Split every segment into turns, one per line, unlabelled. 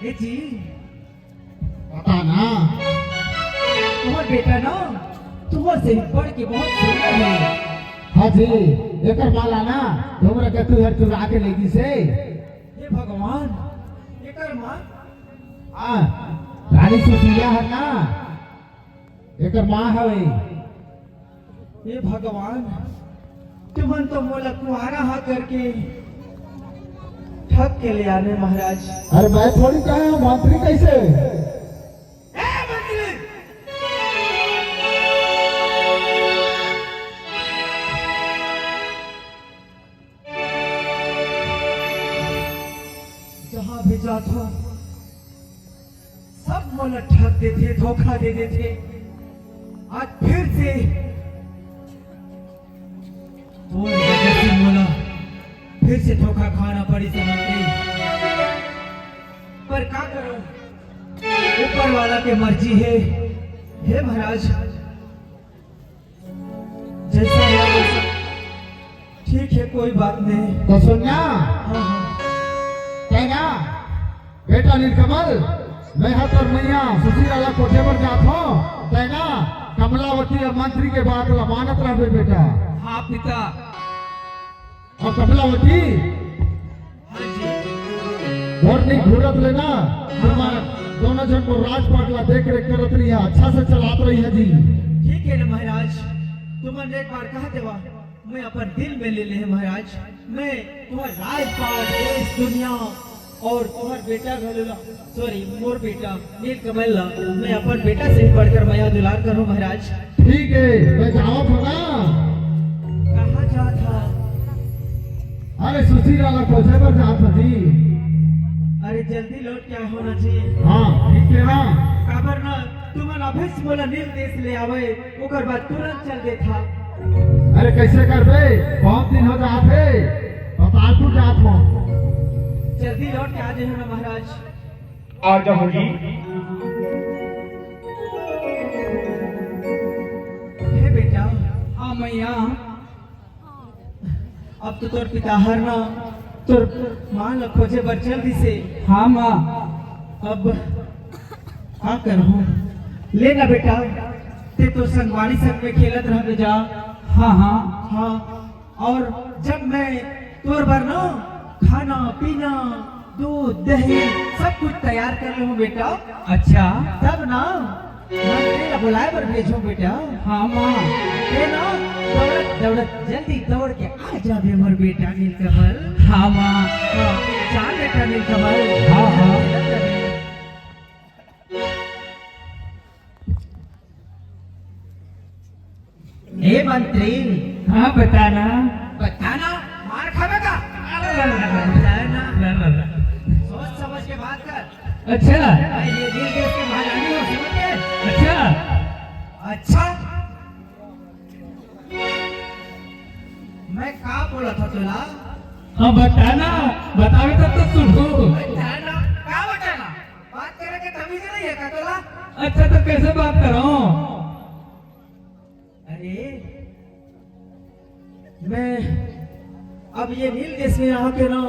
ए जी
पता ना
तुम्हार बेटा ना तुम्हार से बढ़ के बहुत सुंदर है।
हाँ जी एकर माला ना तुमरा के तू हर चुरा के लेगी से
हे भगवान एकर मां
हाँ रानी सुशीला है ना एकर माँ हवे।
हे भगवान तुमन तो मोला कुआरा हा करके ठग के ले आने महाराज।
अरे मैं थोड़ी कहा हूँ मंत्री कैसे
ए मंत्री जहां भी जाता सब मोला ठग देते धोखा दे देते। आज फिर से और वजह से मोला फिर से धोखा खाना पड़ी समझ पर क्या करो ऊपर वाला के मर्जी है। हे महाराज जैसा है वैसा ठीक है कोई बात नहीं।
तो सुनना
हाँ हाँ
कहना बेटा नीलकमल मैं हर तर मैया सुशीला कोठे पर जात हूँ कहना कमलावती और मंत्री के बाद अमानत रहे बेटा।
हाँ पिता।
और कमलावती
हाँ जी
और नहीं घूरत लेना तुम्हारा दोनों जन को राजपाटला देख रेख करत रही है अच्छा से चलात रही है जी।
ठीक है ना महाराज तुमने एक बार कहा देवा मैं अपन दिल में ले ले महाराज। मैं तुम्हारा राजपाट देश दुनिया और तुम्हारा बेटा घलूला सॉरी मोर बेटा नीलकमल मैं अपन बेटा से भी बढ़कर माया दुलार करूं महाराज।
ठीक है मैं जाओ तो ना
कहाँ जा था?
अरे सुशीला कोठे पर जात था जी।
अरे जल्दी लौट के होना चाहिए।
हाँ ठीक है ना
काबर ना तुमन ऑफिस बोला नील देश ले आवे ओकर बाद तुरंत चल दे था।
अरे कैसे कर बे बहुत दिन हो जाते बता तू जात हो
जल्दी लौट के आ जाए ना महाराज।
आ जाओ जी।
हे बेटा हाँ मैया अब तो तोर पिता हर ना तोर मां ल खोजे बर जल्दी से। हाँ माँ अब हाँ करहूँ लेना बेटा ते तो संगवारी संग में खेलत रह जा। हाँ हाँ हाँ और जब मैं तोर बर ना खाना पीना दूध दही सब कुछ तैयार कर लूँ बेटा। अच्छा तब ना मैं बुलाए पर भेजूं बेटा। हाँ माँ ये ना दौड़त दौड़त जल्दी दौड़ के आ जा बे मोर बेटा नीलकमल। हाँ माँ हाँ जा बेटा नीलकमल। हाँ हाँ ए मंत्री हाँ बताना बताना मार खावेगा। सोच समझ के बात कर। अच्छा ये दिल देश के महारानी हो समझ के। अच्छा अच्छा मैं कहा बोला था तुला?
हाँ बताना बतावे तब तो सुनो।
बताना क्या बताना बात करे के तमीज नहीं है का तुला?
अच्छा तो कैसे बात करो?
अरे मैं अब ये नील देश में यहाँ के ना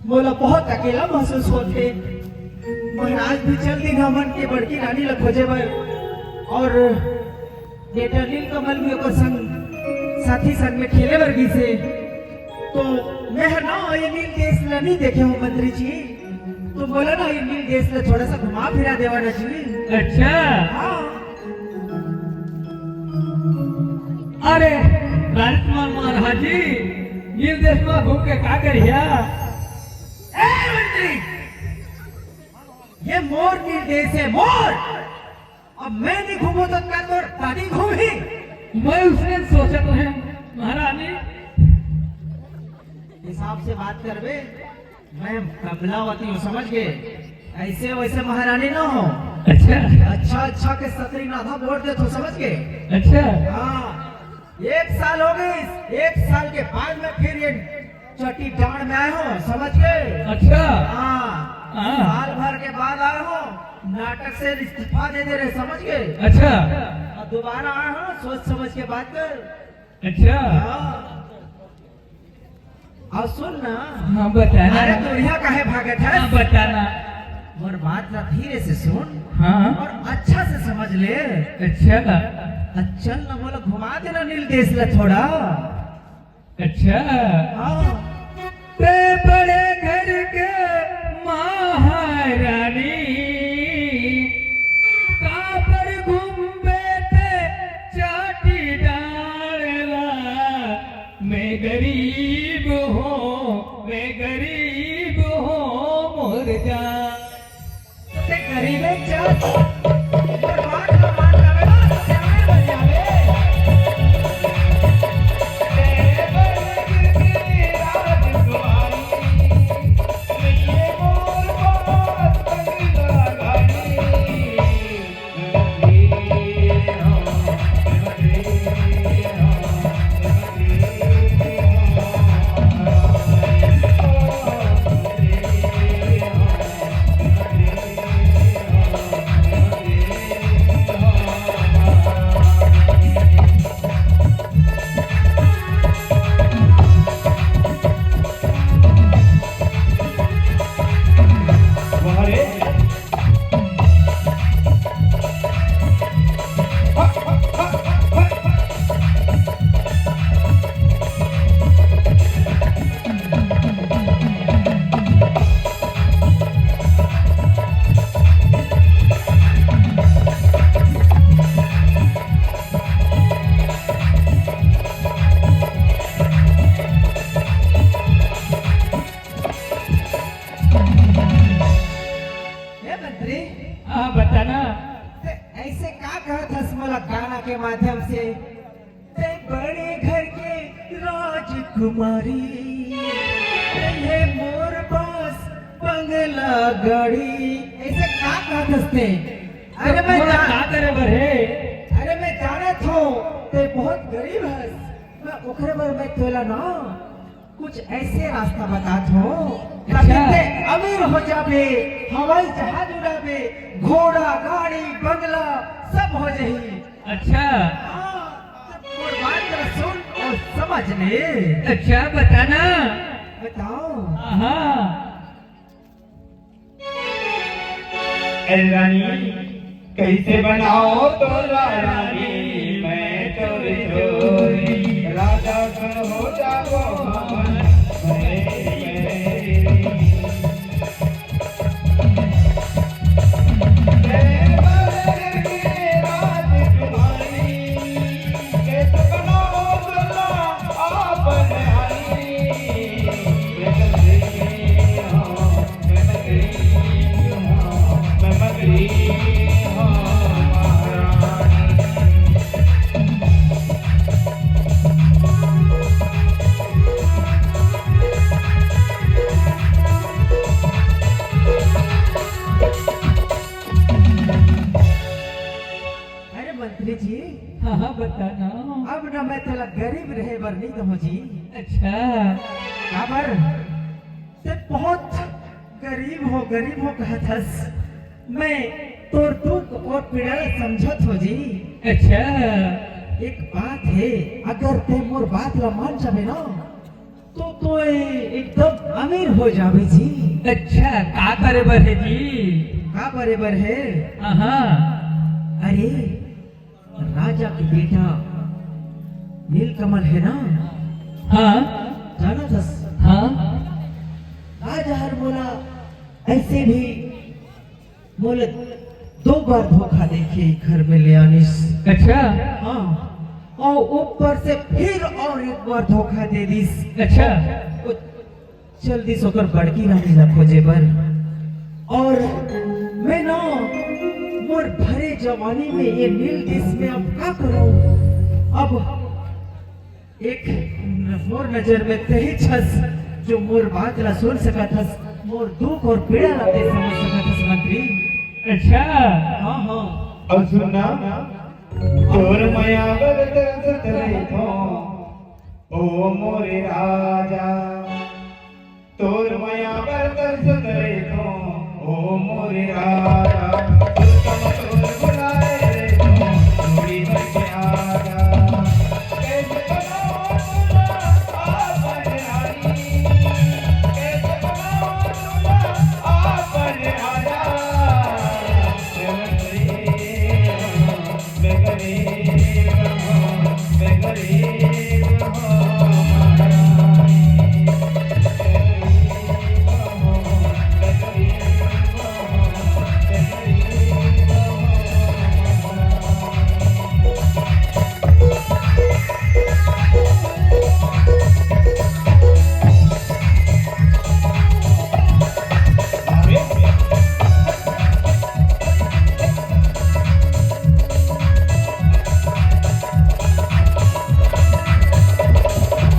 मोला बहुत अकेला महसूस होते। महाराज भी जल्दी ना मन के बड़की रानी ल खोजे बर और बेटा नीलकमल भी ओकर संग साथी संग में खेले बर गी से तो मैं ना ये नील देश ला नहीं देखे हूँ मंत्री जी। तो बोला ना ये नील देश ला थोड़ा सा घुमा फिरा देवा ना जी।
अच्छा
हाँ
अरे राजकुमार महाराजी ये देश में घूम के क्या करिया?
ए मंत्री ये मोर नील देश है मोर। अब मैं नहीं घूमू तो क्या तोर दादी घूमी?
मैं उसने सोचा तो है महारानी।
हिसाब से बात कर बे मैं कमलावती हूँ समझ गए। ऐसे वैसे महारानी ना हो।
अच्छा
अच्छा अच्छा के सतरी नाथा बोल दे तो समझ गए।
अच्छा
हाँ 1 साल हो गई 1 साल के बाद में फिर ये चटी डांड में आए हो समझ गए।
अच्छा
हाँ
हाँ।
साल भर के बाद आए हो नाटक से इस्तीफा दे दे रहे समझ गए।
अच्छा
अब दोबारा आए हो सोच समझ के बात कर।
अच्छा
हाँ अब सुन ना।
हाँ बताना।
अरे तू यहाँ काहे भागत है?
हाँ बताना।
और बात ला धीरे से सुन
हाँ
और अच्छा से समझ ले।
अच्छा
चल ना बोला घुमा देना नील देश ला थोड़ा।
अच्छा
हाँ
ते बड़े घर के महारानी का पर घूमे ते चाटी डालवा। मैं गरीब हूँ मोर जा।
ते गरीबे चल और बात ला मान जावे ना जावे बन जावे।
हाँ बताना।
ऐसे का कहत हस मला गाना के माध्यम से। ते बड़े घर के राजकुमारी ये मोर पास बंगला गाड़ी। ऐसे का कहत हस ते? अरे मैं
तुम्हारा का करे बर है?
अरे मैं जानत हूँ ते बहुत गरीब हस। मैं ओकरे बर मैं तोला ना कुछ ऐसे रास्ता बतात हो ताकि
अच्छा।
ते अमीर हो जाबे, हवाई जहाज उड़ाबे, घोड़ा गाड़ी बंगला सब हो जाही।
अच्छा
और बात जरा सुन और समझ ले।
अच्छा बताना।
बताओ।
हाँ
रानी कैसे बनाओ तो रानी मैं चोरी चोरी राजा सुन हो जाओ
अरे मंत्री जी
हाँ बताना।
अब ना मैं थोड़ा गरीब रहे बर नहीं तो जी।
अच्छा
खबर ते बहुत गरीब हो कहत हस। मैं तोर दुख और पीड़ा समझत हो जी।
अच्छा
एक बात है, अगर ते मोर बात ला मान जावे ना तो एकदम अमीर हो जावे जी।
अच्छा का करे बर है जी?
का बराबर है?
हाँ
अरे राजा की बेटा नीलकमल है ना,
हाँ
जाना था।
हाँ
राजा हर बोला ऐसे भी बोले 2 बार धोखा देखे घर में ले आने से।
अच्छा
हाँ और ऊपर से फिर और एक बार धोखा दे दिस।
अच्छा
वो जल्दी सोकर बड़की रानी ला खोजे बर। और मैं ना मोर भरे जवानी में ये नील देश में अब क्या करूं? अब एक मोर नजर में तही छस जो मोर बात ला सुन सका था, मोर दुख और पीड़ा ला दे समझ सका था मंत्री।
अच्छा
हाँ हाँ
और सुनना तोर माया बदल सतरे थो ओ मोरे राजा तोर माया बदल सतरे थो ओ मोरे राजा